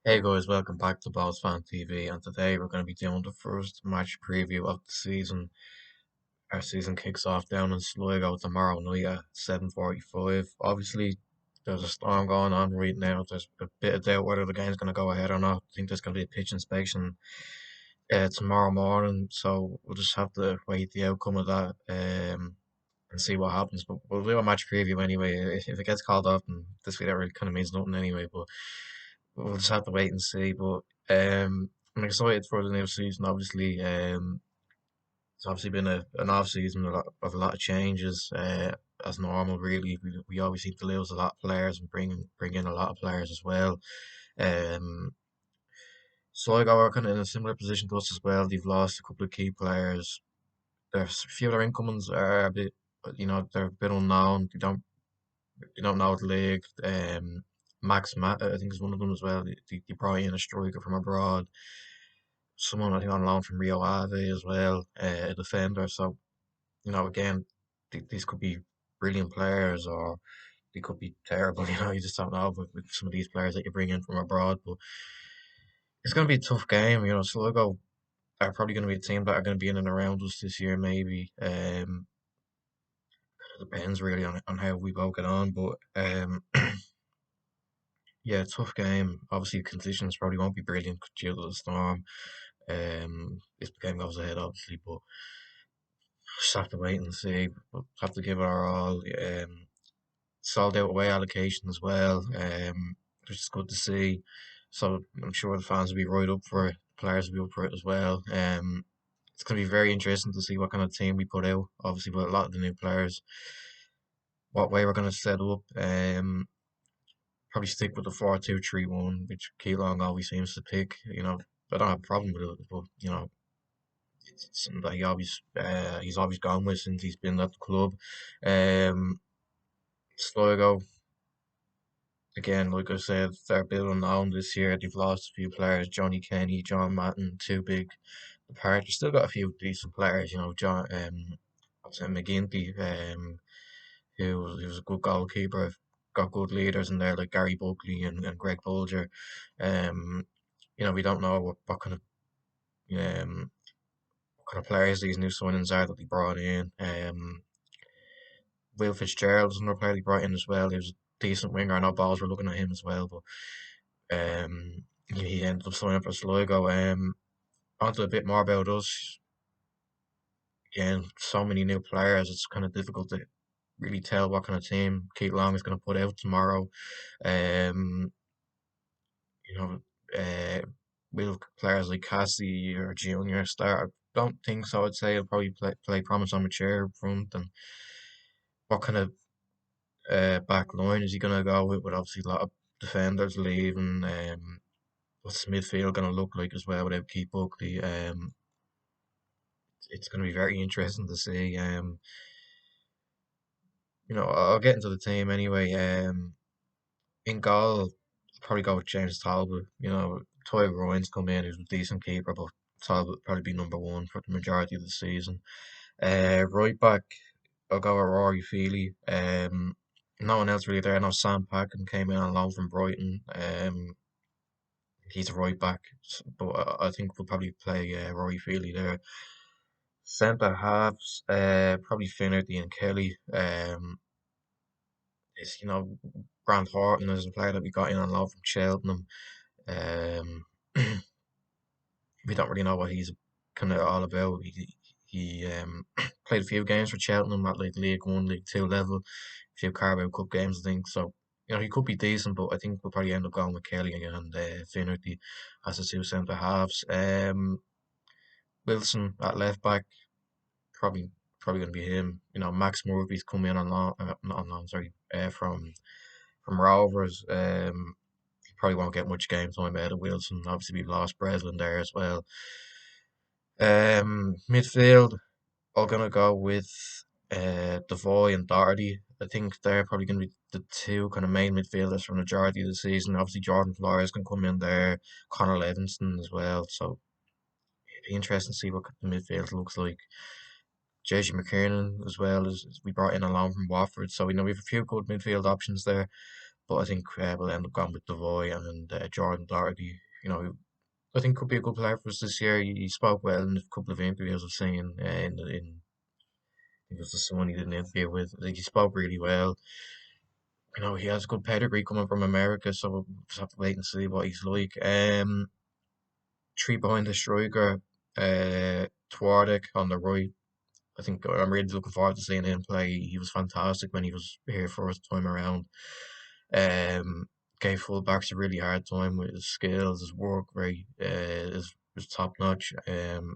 Hey guys, welcome back to Balls Fan TV, and today we're going to be doing the first match preview of the season. Our season kicks off down in Sligo tomorrow night at 7:45. Obviously, there's a storm going on right now. There's a bit of doubt whether the game's going to go ahead or not. I think there's going to be a pitch inspection tomorrow morning, so we'll just have to wait the outcome of that and see what happens. But we'll do a match preview anyway. If it gets called off, and this video really kind of means nothing anyway, but we'll just have to wait and see. But I'm excited for the new season. Obviously, it's obviously been an off season of a lot of changes. As normal, really, we always seem to lose a lot of players and bring in a lot of players as well. Um, Sligo are kind of in a similar position to us as well. They've lost a couple of key players. There's a few of their incomings are a bit, they're a bit unknown. They don't know the league. Max Matt, I think, is one of them as well. They brought in a striker from abroad, someone I think on loan from Rio Ave as well, a defender. So again, these could be brilliant players or they could be terrible. You just don't know with some of these players that you bring in from abroad. But it's going to be a tough game. Sligo are probably going to be a team that are going to be in and around us this year, maybe. It depends really on how we both get on, but yeah, tough game. Obviously, conditions probably won't be brilliant due to the storm. If the game goes ahead, obviously, but just have to wait and see. We'll have to give it our all. Sold out away allocation as well, which is good to see. So I'm sure the fans will be right up for it. Players will be up for it as well. It's going to be very interesting to see what kind of team we put out. Obviously, with a lot of the new players, what way we're going to set up. Probably stick with the 4-2-3-1, which Keelan always seems to pick. I don't have a problem with it, but it's something that he's always gone with since he's been at the club. Um, Sligo, again, like I said, they're a bit unknown this year. They've lost a few players: Johnny Kenny, John Matton, too big apart. They've still got a few decent players, John, what's it, McGinty, who was a good goalkeeper. Got good leaders in there like Gary Buckley and Greg Bolger. Um, we don't know um, what kind of players these new signings are that they brought in. Will Fitzgerald is another player they brought in as well. He was a decent winger. I know balls were looking at him as well, but he ended up signing for Sligo. Onto a bit more about us. Again, so many new players. It's kind of difficult to really tell what kind of team Keith Long is going to put out tomorrow. Um, you know, uh, will players like Cassie or Junior start? I don't think so. I'd say he'll probably play Promise on mature front. And what kind of back line is he going to go with? Obviously a lot of defenders leaving. What's the midfield going to look like as well without Keith Buckley? It's going to be very interesting to see. I'll get into the team anyway. In goal, I'll probably go with James Talbot. Toy Rowan's come in, who's a decent keeper, but Talbot probably be number one for the majority of the season. Right back, I'll go with Rory Feely. No one else really there. I know Sam Packham came in on loan from Brighton. He's a right back, but I think we'll probably play Rory Feely there. Centre halves, probably Finnerty and Kelly. Is Grant Horton is a player that we got in on loan from Cheltenham. Um, we don't really know what he's kind of all about. He played a few games for Cheltenham at like League One, League Two level, a few Carabao Cup games, I think. So he could be decent, but I think we'll probably end up going with Kelly and Finnerty as the two centre halves. Wilson at left back, probably probably going to be him. Max Murphy's come in on loan, not on loan, sorry, from Rovers. He probably won't get much game time out of Wilson. Obviously, we've lost Breslin there as well. Midfield, I'm gonna go with Devoy and Doherty. I think they're probably going to be the two kind of main midfielders for the majority of the season. Obviously, Jordan Flores can come in there, Connor Levingston as well. So it'd be interesting to see what the midfield looks like. JJ McKiernan as well as we brought in a loan from Watford. So we know we have a few good midfield options there. but I think we'll end up going with Devoy and Jordan Doherty. Who I think could be a good player for us this year. He spoke well in a couple of interviews I've seen. I think it was the someone he did an interview with. I think he spoke really well. He has good pedigree coming from America, so we'll just have to wait and see what he's like. Three behind the striker, Twardek on the right. I think I'm really looking forward to seeing him play. He was fantastic when he was here first time around. Um, Gave fullbacks a really hard time with his skills, his work rate, is top notch. And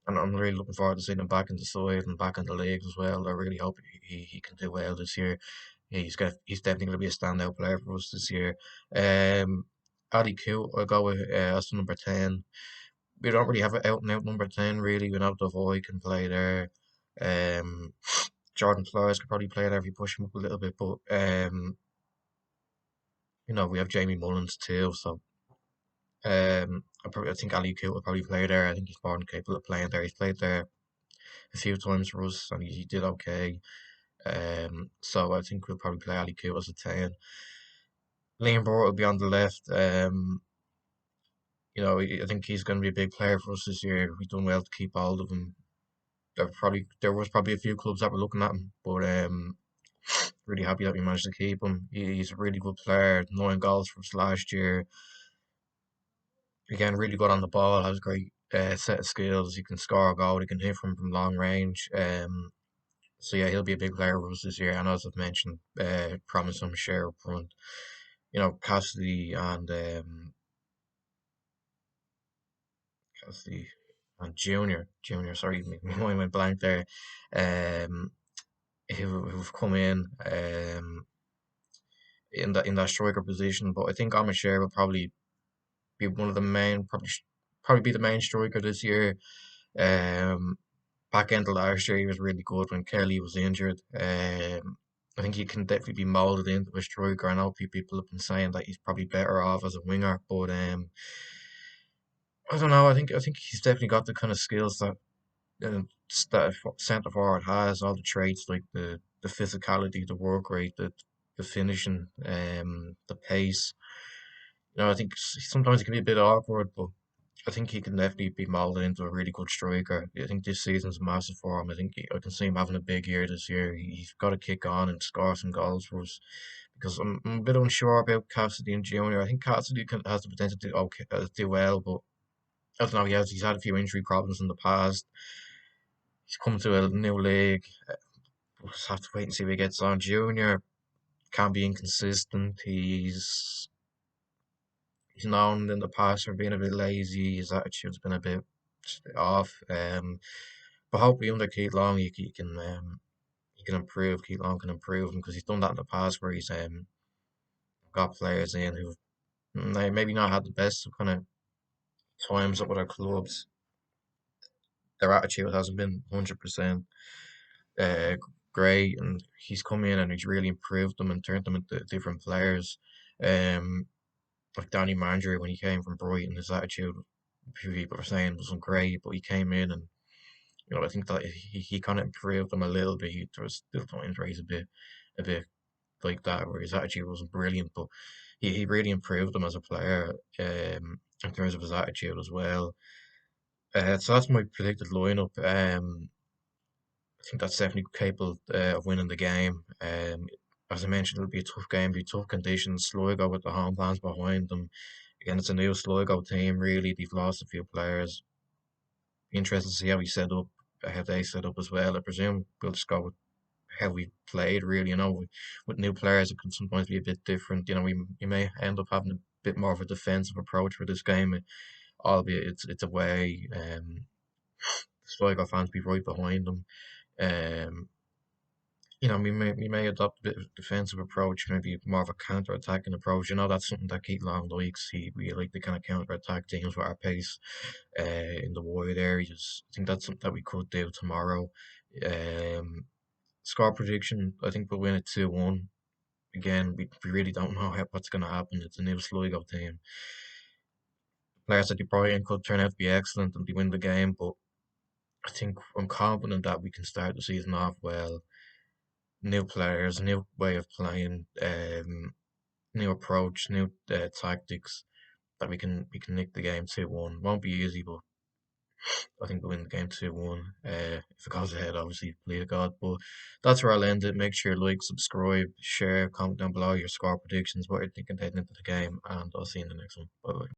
I'm really looking forward to seeing him back in the side and back in the league as well. I really hope he can do well this year. He's definitely going to be a standout player for us this year. Um, Ali Q, I'll go with as the number 10. We don't really have an out and out number 10 really. We know Devoy can play there. Um, Jordan Flores could probably play there if you push him up a little bit, but we have Jamie Mullins too, so I think Ali Q will probably play there. I think he's more than capable of playing there. He's played there a few times for us and he did okay. So I think we'll probably play Ali Q as a 10. Liam Burt will be on the left. I think he's going to be a big player for us this year. We've done well to keep hold of him. There was probably a few clubs that were looking at him, but really happy that we managed to keep him. He's a really good player. 9 goals for us last year. Again, really good on the ball. Has a great set of skills. He can score a goal. He can hit from long range. So yeah, he'll be a big player for us this year. And as I've mentioned, promise him a share up front. Cassidy Cassidy and Junior. Sorry, my mind went blank there. Um, who've come in that striker position. But I think Amashare will probably be one of the main, probably be the main striker this year. Um, Back end of last year, he was really good when Kelly was injured. I think he can definitely be molded into a striker. I know people have been saying that he's probably better off as a winger, but I don't know. I think he's definitely got the kind of skills that centre forward has. All the traits like the physicality, the work rate, the finishing, the pace. I think sometimes it can be a bit awkward, but I think he can definitely be molded into a really good striker. I think this season's massive for him. I can see him having a big year this year. He's got to kick on and score some goals for us because I'm a bit unsure about Cassidy and Junior. I think Cassidy has the potential to do well, but I don't know. He's had a few injury problems in the past. He's come to a new league. We'll just have to wait and see if he gets on. Junior can be inconsistent. He's known in the past for being a bit lazy. His attitude's been just a bit off. But hopefully under Keith Long, he can improve. Keith Long can improve him because he's done that in the past where he's got players in who maybe not had the best kind of times up with their clubs. Their attitude hasn't been 100% uh, great, and he's come in and he's really improved them and turned them into different players. Um, like Danny Mandry when he came from Brighton, his attitude, a few people were saying wasn't great, but he came in and I think that he kind of improved them a little bit. There was still times where he's a bit like that, where his attitude wasn't brilliant, but he really improved them as a player in terms of his attitude as well. So that's my predicted lineup. I think that's definitely capable of winning the game. As I mentioned, it'll be a tough game, be tough conditions. Sligo with the home fans behind them. Again, it's a new Sligo team. Really, they've lost a few players. Be interested to see how how they set up as well. I presume we'll just go with how we played. Really, with new players, it can sometimes be a bit different. We may end up having a bit more of a defensive approach for this game, albeit it's away. Sligo fans be right behind them. Um, we may adopt a bit of a defensive approach, maybe more of a counter-attacking approach. That's something that Keith Long likes. We like to kind of counter-attack teams with our pace in the wide areas. I think that's something that we could do tomorrow. Um, Score prediction, I think we'll win it 2-1. Again, we really don't know what's going to happen. It's a new Sligo team. Players like De Bruyne could turn out to be excellent and they win the game, but I think I'm confident that we can start the season off well. new players, new way of playing, new approach, new tactics that we can nick the game 2-1. Won't be easy, but I think we win the game 2-1. If it goes ahead, obviously, play to God. But that's where I'll end it. Make sure you like, subscribe, share, comment down below your score predictions, what you're thinking heading into the game, and I'll see you in the next one. Bye bye.